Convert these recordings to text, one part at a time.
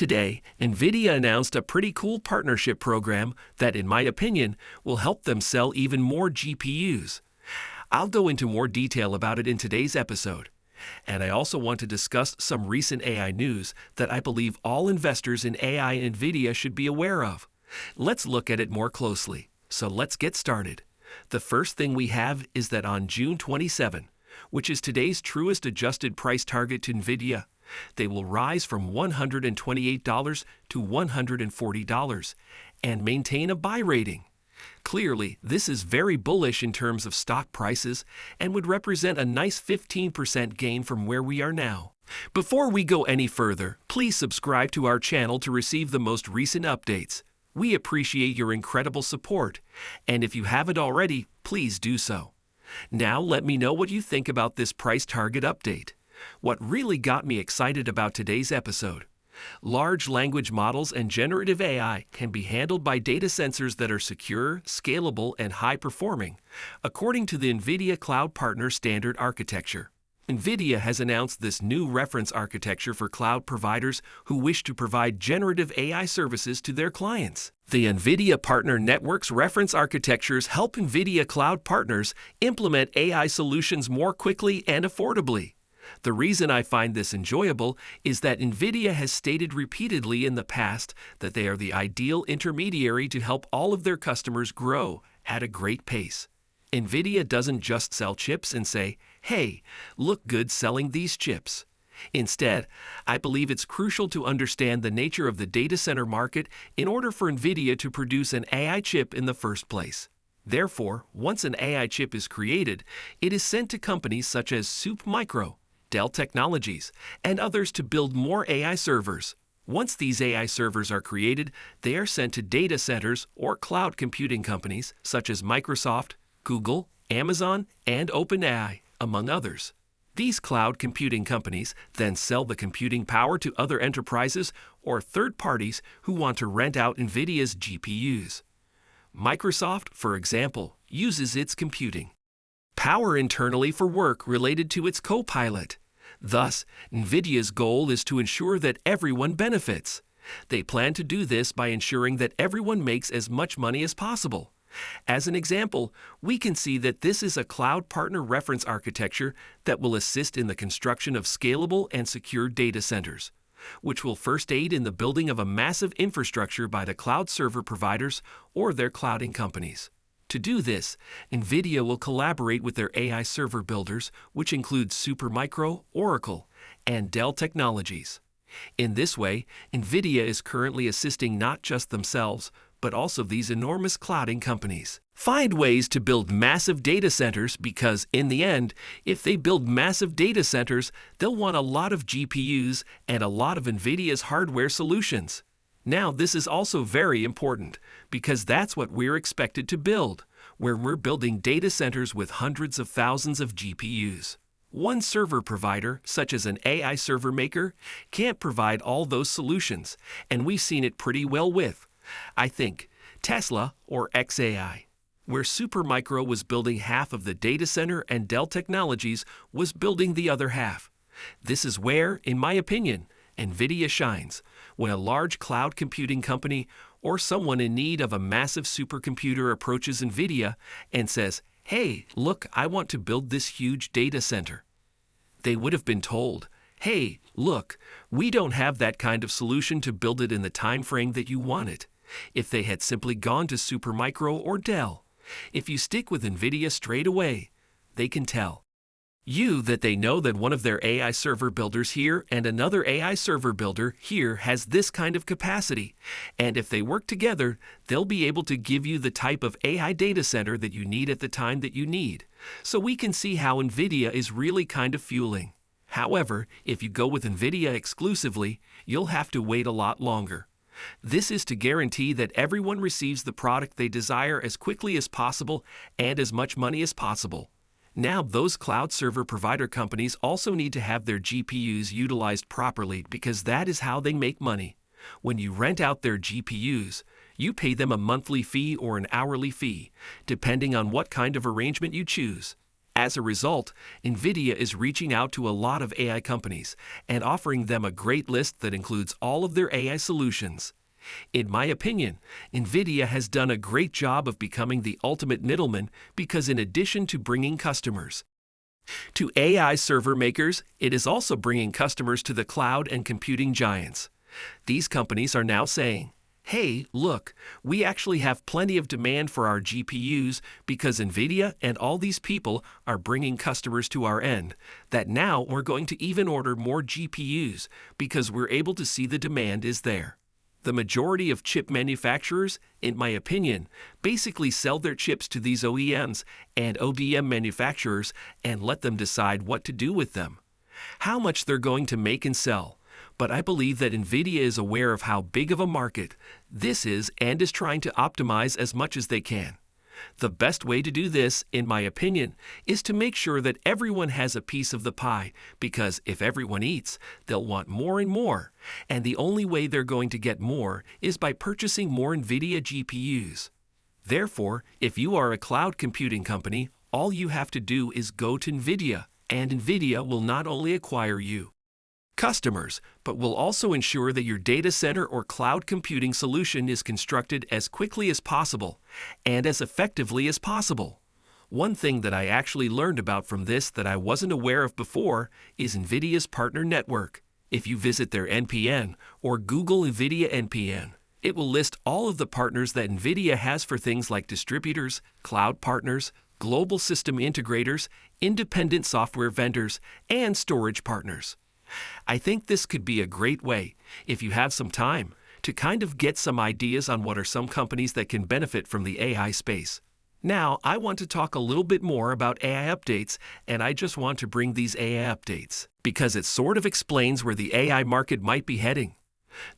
Today, Nvidia announced a pretty cool partnership program that, in my opinion, will help them sell even more GPUs. I'll go into more detail about it in today's episode. And I also want to discuss some recent AI news that I believe all investors in AI and Nvidia should be aware of. Let's look at it more closely. So let's get started. The first thing we have is that on June 27, which is today's truest adjusted price target to Nvidia, they will rise from $128 to $140 and maintain a buy rating. Clearly, this is very bullish in terms of stock prices and would represent a nice 15% gain from where we are now. Before we go any further, please subscribe to our channel to receive the most recent updates. We appreciate your incredible support, and if you haven't already, please do so. Now let me know what you think about this price target update. What really got me excited about today's episode: large language models and generative AI can be handled by data sensors that are secure, scalable, and high-performing, according to the Nvidia Cloud Partner Standard Architecture. Nvidia has announced this new reference architecture for cloud providers who wish to provide generative AI services to their clients. The Nvidia Partner Network's reference architectures help Nvidia cloud partners implement AI solutions more quickly and affordably. The reason I find this enjoyable is that Nvidia has stated repeatedly in the past that they are the ideal intermediary to help all of their customers grow at a great pace. Nvidia doesn't just sell chips and say, "Hey, look good selling these chips." Instead, I believe it's crucial to understand the nature of the data center market in order for Nvidia to produce an AI chip in the first place. Therefore, once an AI chip is created, it is sent to companies such as Supermicro, Dell Technologies, and others to build more AI servers. Once these AI servers are created, they are sent to data centers or cloud computing companies such as Microsoft, Google, Amazon, and OpenAI, among others. These cloud computing companies then sell the computing power to other enterprises or third parties who want to rent out Nvidia's GPUs. Microsoft, for example, uses its computing power internally for work related to its Copilot. Thus, Nvidia's goal is to ensure that everyone benefits. They plan to do this by ensuring that everyone makes as much money as possible. As an example, we can see that this is a cloud partner reference architecture that will assist in the construction of scalable and secure data centers, which will first aid in the building of a massive infrastructure by the cloud server providers or their clouding companies. To do this, Nvidia will collaborate with their AI server builders, which include Supermicro, Oracle, and Dell Technologies. In this way, Nvidia is currently assisting not just themselves, but also these enormous clouding companies find ways to build massive data centers because, in the end, if they build massive data centers, they'll want a lot of GPUs and a lot of Nvidia's hardware solutions. Now, this is also very important because that's what we're expected to build, where we're building data centers with hundreds of thousands of GPUs. One server provider, such as an AI server maker, can't provide all those solutions, and we've seen it pretty well with, I think, Tesla or xAI, where Supermicro was building half of the data center and Dell Technologies was building the other half. This is where, in my opinion, Nvidia shines, when a large cloud computing company or someone in need of a massive supercomputer approaches Nvidia and says, "Hey, look, I want to build this huge data center." They would have been told, "Hey, look, we don't have that kind of solution to build it in the time frame that you want it," if they had simply gone to Supermicro or Dell. If you stick with Nvidia straight away, they can tell you that they know that one of their AI server builders here and another AI server builder here has this kind of capacity, and if they work together, they'll be able to give you the type of AI data center that you need at the time that you need. So we can see how Nvidia is really kind of fueling. However, if you go with Nvidia exclusively, you'll have to wait a lot longer. This is to guarantee that everyone receives the product they desire as quickly as possible and as much money as possible. Now, those cloud server provider companies also need to have their GPUs utilized properly because that is how they make money. When you rent out their GPUs, you pay them a monthly fee or an hourly fee, depending on what kind of arrangement you choose. As a result, Nvidia is reaching out to a lot of AI companies and offering them a great list that includes all of their AI solutions. In my opinion, Nvidia has done a great job of becoming the ultimate middleman because in addition to bringing customers to AI server makers, it is also bringing customers to the cloud and computing giants. These companies are now saying, hey, look, we actually have plenty of demand for our GPUs because Nvidia and all these people are bringing customers to our end, that now we're going to even order more GPUs because we're able to see the demand is there. The majority of chip manufacturers, in my opinion, basically sell their chips to these OEMs and ODM manufacturers and let them decide what to do with them, how much they're going to make and sell. But I believe that Nvidia is aware of how big of a market this is and is trying to optimize as much as they can. The best way to do this, in my opinion, is to make sure that everyone has a piece of the pie, because if everyone eats, they'll want more and more, and the only way they're going to get more is by purchasing more Nvidia GPUs. Therefore, if you are a cloud computing company, all you have to do is go to Nvidia, and Nvidia will not only acquire you customers, but will also ensure that your data center or cloud computing solution is constructed as quickly as possible and as effectively as possible. One thing that I actually learned about from this that I wasn't aware of before is Nvidia's partner network. If you visit their NPN or Google Nvidia NPN, it will list all of the partners that Nvidia has for things like distributors, cloud partners, global system integrators, independent software vendors, and storage partners. I think this could be a great way, if you have some time, to kind of get some ideas on what are some companies that can benefit from the AI space. Now, I want to talk a little bit more about AI updates, and I just want to bring these AI updates because it sort of explains where the AI market might be heading.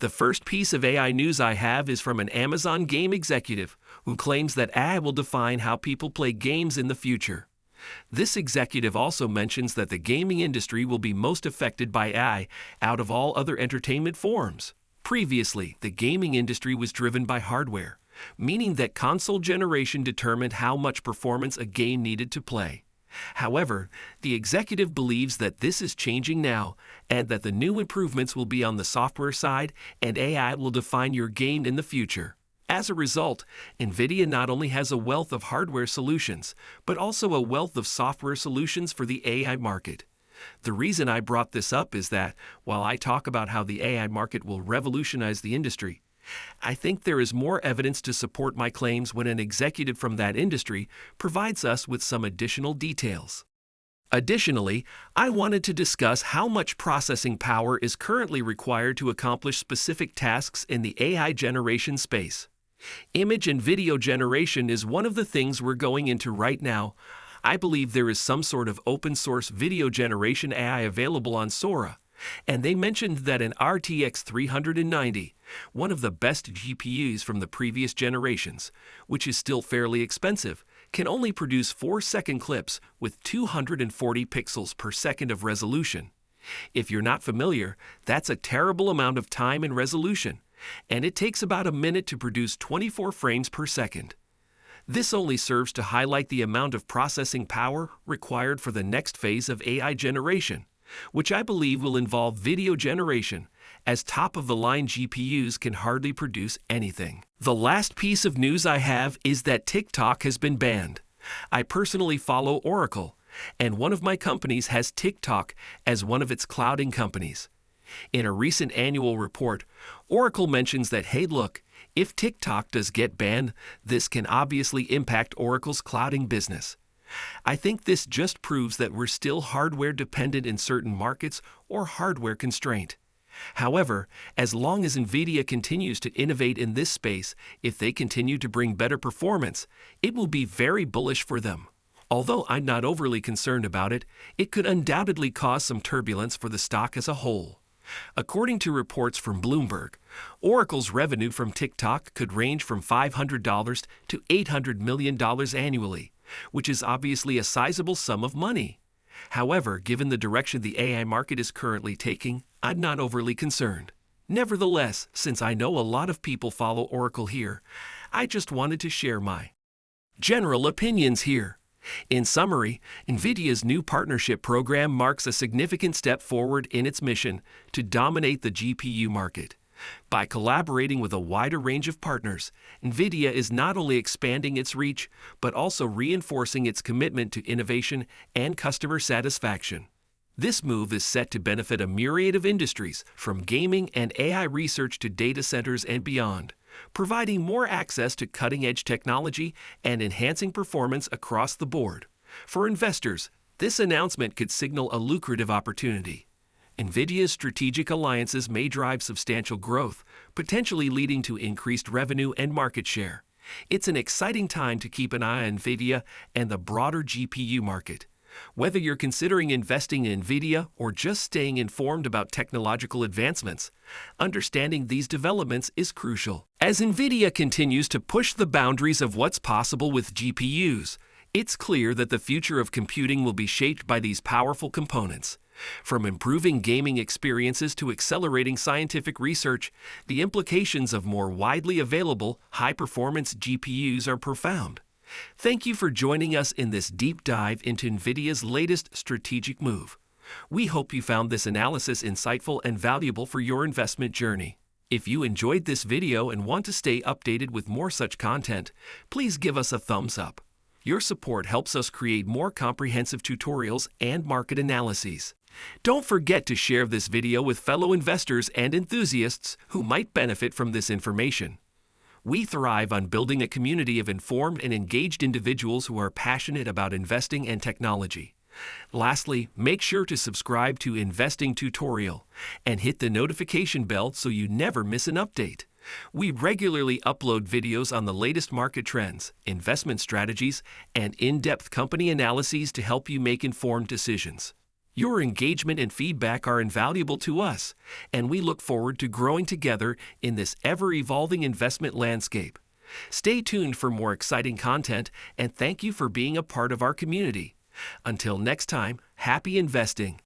The first piece of AI news I have is from an Amazon game executive who claims that AI will define how people play games in the future. This executive also mentions that the gaming industry will be most affected by AI out of all other entertainment forms. Previously, the gaming industry was driven by hardware, meaning that console generation determined how much performance a game needed to play. However, the executive believes that this is changing now and that the new improvements will be on the software side and AI will define your game in the future. As a result, Nvidia not only has a wealth of hardware solutions, but also a wealth of software solutions for the AI market. The reason I brought this up is that, while I talk about how the AI market will revolutionize the industry, I think there is more evidence to support my claims when an executive from that industry provides us with some additional details. Additionally, I wanted to discuss how much processing power is currently required to accomplish specific tasks in the AI generation space. Image and video generation is one of the things we're going into right now. I believe there is some sort of open-source video generation AI available on Sora, and they mentioned that an RTX 390, one of the best GPUs from the previous generations, which is still fairly expensive, can only produce 4-second clips with 240 pixels per second of resolution. If you're not familiar, that's a terrible amount of time and resolution, and it takes about a minute to produce 24 frames per second. This only serves to highlight the amount of processing power required for the next phase of AI generation, which I believe will involve video generation, as top-of-the-line GPUs can hardly produce anything. The last piece of news I have is that TikTok has been banned. I personally follow Oracle, and one of my companies has TikTok as one of its clouding companies. In a recent annual report, Oracle mentions that, hey look, if TikTok does get banned, this can obviously impact Oracle's clouding business. I think this just proves that we're still hardware dependent in certain markets or hardware constraint. However, as long as Nvidia continues to innovate in this space, if they continue to bring better performance, it will be very bullish for them. Although I'm not overly concerned about it, it could undoubtedly cause some turbulence for the stock as a whole. According to reports from Bloomberg, Oracle's revenue from TikTok could range from $500 to $800 million annually, which is obviously a sizable sum of money. However, given the direction the AI market is currently taking, I'm not overly concerned. Nevertheless, since I know a lot of people follow Oracle here, I just wanted to share my general opinions here. In summary, Nvidia's new partnership program marks a significant step forward in its mission to dominate the GPU market. By collaborating with a wider range of partners, Nvidia is not only expanding its reach, but also reinforcing its commitment to innovation and customer satisfaction. This move is set to benefit a myriad of industries, from gaming and AI research to data centers and beyond, providing more access to cutting-edge technology and enhancing performance across the board. For investors, this announcement could signal a lucrative opportunity. Nvidia's strategic alliances may drive substantial growth, potentially leading to increased revenue and market share. It's an exciting time to keep an eye on Nvidia and the broader GPU market. Whether you're considering investing in Nvidia or just staying informed about technological advancements, understanding these developments is crucial. As Nvidia continues to push the boundaries of what's possible with GPUs, it's clear that the future of computing will be shaped by these powerful components. From improving gaming experiences to accelerating scientific research, the implications of more widely available, high-performance GPUs are profound. Thank you for joining us in this deep dive into Nvidia's latest strategic move. We hope you found this analysis insightful and valuable for your investment journey. If you enjoyed this video and want to stay updated with more such content, please give us a thumbs up. Your support helps us create more comprehensive tutorials and market analyses. Don't forget to share this video with fellow investors and enthusiasts who might benefit from this information. We thrive on building a community of informed and engaged individuals who are passionate about investing and technology. Lastly, make sure to subscribe to Investing Tutorial and hit the notification bell so you never miss an update. We regularly upload videos on the latest market trends, investment strategies, and in-depth company analyses to help you make informed decisions. Your engagement and feedback are invaluable to us, and we look forward to growing together in this ever-evolving investment landscape. Stay tuned for more exciting content, and thank you for being a part of our community. Until next time, happy investing!